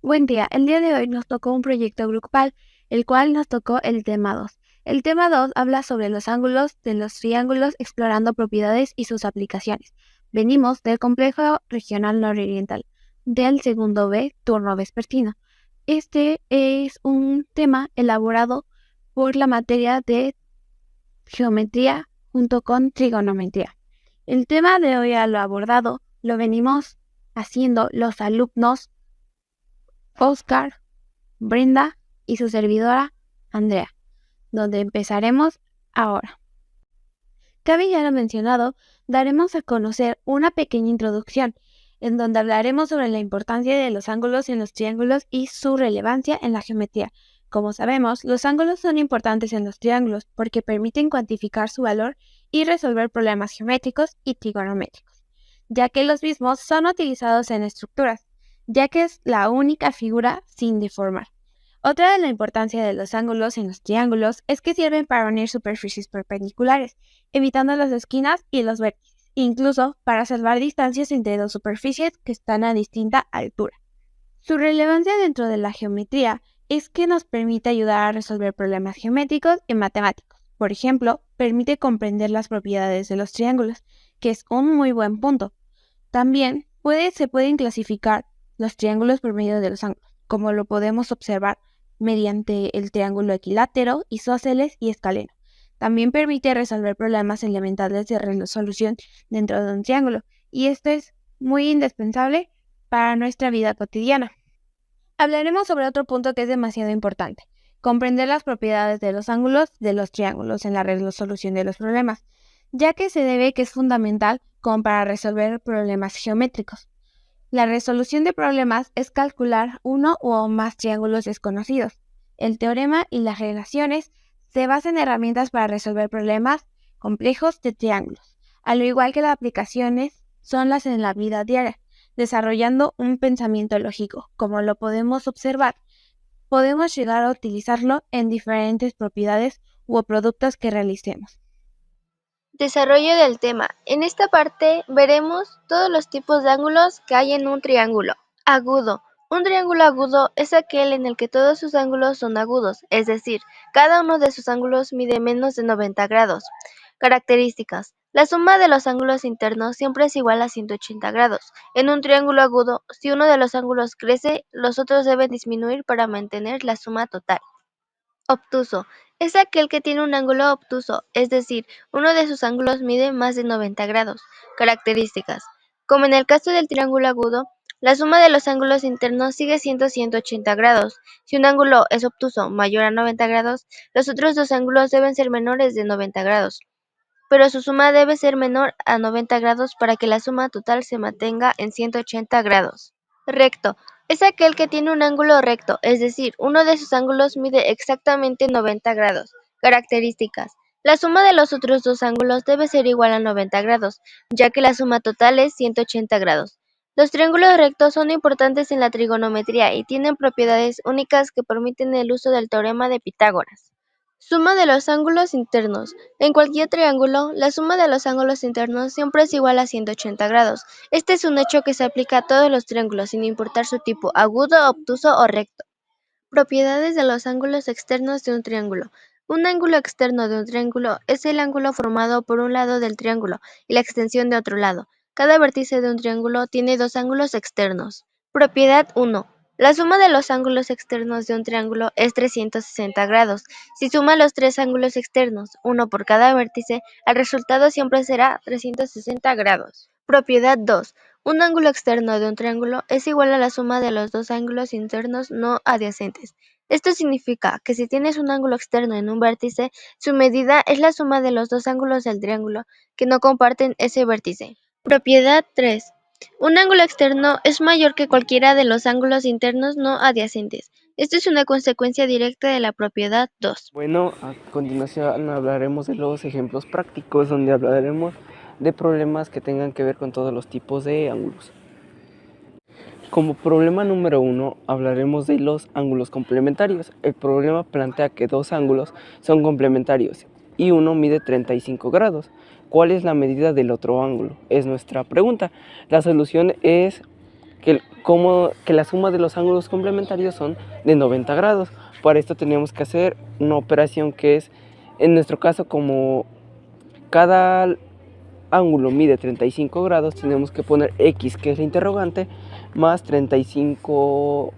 Buen día, el día de hoy nos tocó un proyecto grupal, el cual nos tocó el tema 2. El tema 2 habla sobre los ángulos de los triángulos explorando propiedades y sus aplicaciones. Venimos del complejo regional nororiental, del segundo B, turno vespertino. Este es un tema elaborado por la materia de geometría junto con trigonometría. El tema de hoy a lo abordado lo venimos haciendo los alumnos Oscar, Brenda y su servidora Andrea, donde empezaremos ahora. Cabe ya lo mencionado, daremos a conocer una pequeña introducción, en donde hablaremos sobre la importancia de los ángulos en los triángulos y su relevancia en la geometría. Como sabemos, los ángulos son importantes en los triángulos porque permiten cuantificar su valor y resolver problemas geométricos y trigonométricos, ya que los mismos son utilizados en estructuras, ya que es la única figura sin deformar. Otra de la importancia de los ángulos en los triángulos es que sirven para unir superficies perpendiculares, evitando las esquinas y los vértices, incluso para salvar distancias entre dos superficies que están a distinta altura. Su relevancia dentro de la geometría es que nos permite ayudar a resolver problemas geométricos y matemáticos. Por ejemplo, permite comprender las propiedades de los triángulos, que es un muy buen punto. También se pueden clasificar los triángulos por medio de los ángulos, como lo podemos observar mediante el triángulo equilátero, isósceles y escaleno. También permite resolver problemas elementales de resolución dentro de un triángulo, y esto es muy indispensable para nuestra vida cotidiana. Hablaremos sobre otro punto que es demasiado importante: comprender las propiedades de los ángulos de los triángulos en la resolución de los problemas, ya que se debe que es fundamental como para resolver problemas geométricos. La resolución de problemas es calcular uno o más triángulos desconocidos. El teorema y las relaciones se basan en herramientas para resolver problemas complejos de triángulos, al igual que las aplicaciones son las en la vida diaria, desarrollando un pensamiento lógico. Como lo podemos observar, podemos llegar a utilizarlo en diferentes propiedades u productos que realicemos. Desarrollo del tema. En esta parte veremos todos los tipos de ángulos que hay en un triángulo. Agudo. Un triángulo agudo es aquel en el que todos sus ángulos son agudos, es decir, cada uno de sus ángulos mide menos de 90 grados. Características. La suma de los ángulos internos siempre es igual a 180 grados. En un triángulo agudo, si uno de los ángulos crece, los otros deben disminuir para mantener la suma total. Obtuso. Es aquel que tiene un ángulo obtuso, es decir, uno de sus ángulos mide más de 90 grados. Características. Como en el caso del triángulo agudo, la suma de los ángulos internos sigue siendo 180 grados. Si un ángulo es obtuso mayor a 90 grados, los otros dos ángulos deben ser menores de 90 grados, pero su suma debe ser menor a 90 grados para que la suma total se mantenga en 180 grados. Recto. Es aquel que tiene un ángulo recto, es decir, uno de sus ángulos mide exactamente 90 grados. Características. La suma de los otros dos ángulos debe ser igual a 90 grados, ya que la suma total es 180 grados. Los triángulos rectos son importantes en la trigonometría y tienen propiedades únicas que permiten el uso del teorema de Pitágoras. Suma de los ángulos internos. En cualquier triángulo, la suma de los ángulos internos siempre es igual a 180 grados. Este es un hecho que se aplica a todos los triángulos, sin importar su tipo, agudo, obtuso o recto. Propiedades de los ángulos externos de un triángulo. Un ángulo externo de un triángulo es el ángulo formado por un lado del triángulo y la extensión de otro lado. Cada vértice de un triángulo tiene dos ángulos externos. Propiedad 1. La suma de los ángulos externos de un triángulo es 360 grados. Si suma los tres ángulos externos, uno por cada vértice, el resultado siempre será 360 grados. Propiedad 2. Un ángulo externo de un triángulo es igual a la suma de los dos ángulos internos no adyacentes. Esto significa que si tienes un ángulo externo en un vértice, su medida es la suma de los dos ángulos del triángulo que no comparten ese vértice. Propiedad 3. Un ángulo externo es mayor que cualquiera de los ángulos internos no adyacentes. Esto es una consecuencia directa de la propiedad 2. Bueno, a continuación hablaremos de los ejemplos prácticos, donde hablaremos de problemas que tengan que ver con todos los tipos de ángulos. Como problema número 1 hablaremos de los ángulos complementarios. El problema plantea que dos ángulos son complementarios y uno mide 35 grados. ¿Cuál es la medida del otro ángulo? Es nuestra pregunta. La solución es que la suma de los ángulos complementarios son de 90 grados. Para esto tenemos que hacer una operación que es, en nuestro caso, como cada ángulo mide 35 grados, tenemos que poner x, que es la interrogante, más 35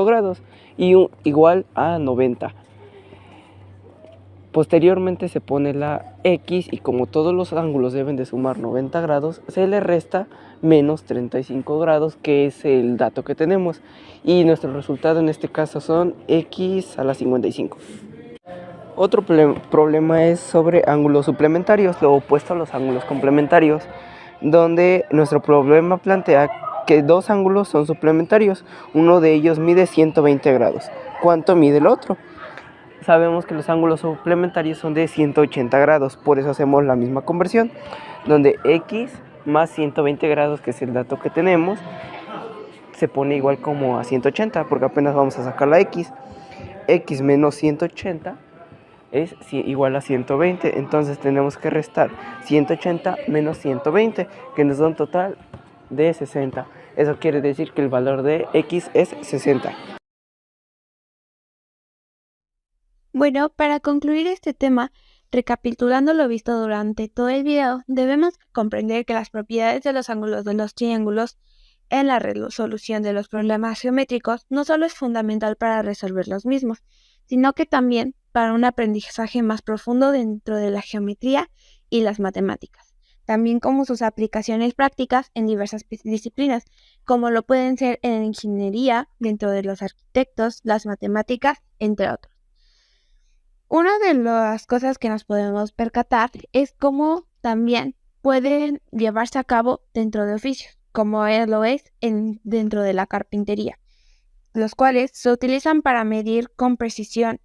grados, y igual a 90. Posteriormente se pone la x, y como todos los ángulos deben de sumar 90 grados, se le resta menos 35 grados, que es el dato que tenemos, y nuestro resultado en este caso son x a la 55. Otro problema es sobre ángulos suplementarios, lo opuesto a los ángulos complementarios, donde nuestro problema plantea que dos ángulos son suplementarios. Uno de ellos mide 120 grados. ¿Cuánto mide el otro? Sabemos que los ángulos suplementarios son de 180 grados, por eso hacemos la misma conversión, donde x más 120 grados, que es el dato que tenemos, se pone igual como a 180, porque apenas vamos a sacar la x. X menos 180 es igual a 120, entonces tenemos que restar 180 menos 120, que nos da un total de 60. Eso quiere decir que el valor de x es 60. Bueno, para concluir este tema, recapitulando lo visto durante todo el video, debemos comprender que las propiedades de los ángulos de los triángulos en la resolución de los problemas geométricos no solo es fundamental para resolver los mismos, sino que también para un aprendizaje más profundo dentro de la geometría y las matemáticas, también como sus aplicaciones prácticas en diversas disciplinas, como lo pueden ser en la ingeniería, dentro de los arquitectos, las matemáticas, entre otros. Una de las cosas que nos podemos percatar es cómo también pueden llevarse a cabo dentro de oficios, como lo es dentro de la carpintería, los cuales se utilizan para medir con precisión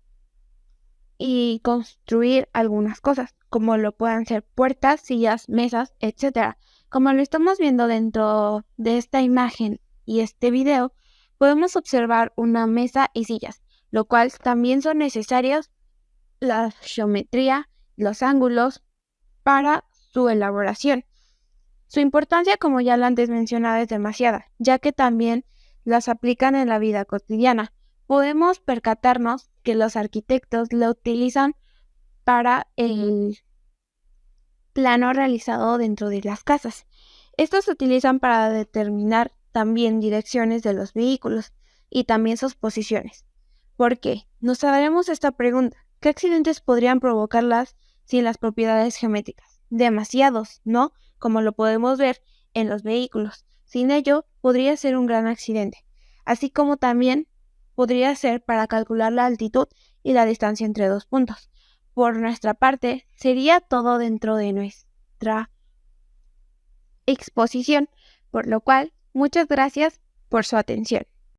y construir algunas cosas, como lo puedan ser puertas, sillas, mesas, etc. Como lo estamos viendo dentro de esta imagen y este video, podemos observar una mesa y sillas, lo cual también son necesarios la geometría, los ángulos para su elaboración. Su importancia, como ya lo antes mencionado, es demasiada, ya que también las aplican en la vida cotidiana. Podemos percatarnos que los arquitectos la utilizan para el plano realizado dentro de las casas. Estos se utilizan para determinar también direcciones de los vehículos y también sus posiciones. ¿Por qué? Nos haremos esta pregunta. ¿Qué accidentes podrían provocarlas sin las propiedades geométricas? Demasiados, ¿no? Como lo podemos ver en los vehículos. Sin ello, podría ser un gran accidente. Así como también podría ser para calcular la altitud y la distancia entre dos puntos. Por nuestra parte, sería todo dentro de nuestra exposición, por lo cual, muchas gracias por su atención.